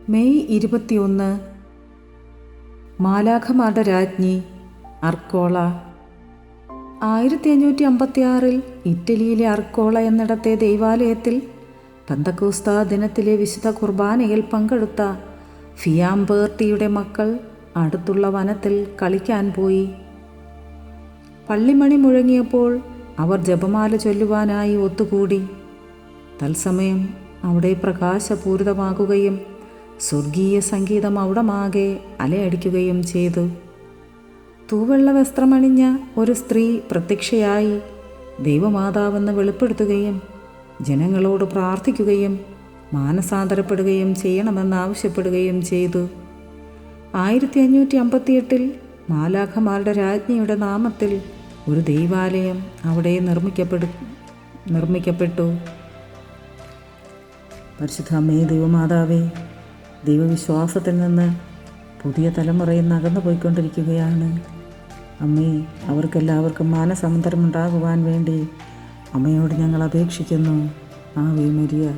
May 21 മാലാഖമാരുടെ രാജ്ഞി അർക്കോള. 1556 ഇറ്റലിയിലെ അർക്കോള എന്നിടത്തെ ദൈവാലയത്തിൽ പെന്തക്കോസ്താ ദിനത്തിലെ വിശുദ്ധ കുർബാനയിൽ പങ്കെടുത്ത ഫിയാംബേർട്ടിയുടെ മക്കൾ അടുത്തുള്ള വനത്തിൽ കളിക്കാൻ പോയി. പള്ളിമണി മുഴങ്ങിയപ്പോൾ അവർ ജപമാല ചൊല്ലുവാനായി ഒത്തുകൂടി. തത്സമയം അവിടെ പ്രകാശപൂരിതമാകുകയും സ്വർഗീയ സംഗീതം അവിടമാകെ അലയടിക്കുകയും ചെയ്തു. തൂവെള്ള വസ്ത്രമണിഞ്ഞ ഒരു സ്ത്രീ പ്രത്യക്ഷയായി ദൈവമാതാവെന്ന് വെളിപ്പെടുത്തുകയും ജനങ്ങളോട് പ്രാർത്ഥിക്കുകയും മാനസാന്തരപ്പെടുകയും ചെയ്യണമെന്നാവശ്യപ്പെടുകയും ചെയ്തു. 1558 മാലാഖമാരുടെ രാജ്ഞിയുടെ നാമത്തിൽ ഒരു ദൈവാലയം അവിടെ നിർമ്മിക്കപ്പെട്ടു. പരിശുദ്ധ അമ്മേ ദൈവമാതാവേ, ദൈവവിശ്വാസത്തിൽ നിന്ന് പുതിയ തലമുറയിൽ അകന്നു പോയിക്കൊണ്ടിരിക്കുകയാണ്. അമ്മേ, അവർക്കെല്ലാവർക്കും മാനസാന്തരമുണ്ടാകുവാൻ വേണ്ടി അമ്മയോട് ഞങ്ങൾ അപേക്ഷിക്കുന്നു. Ave Maria.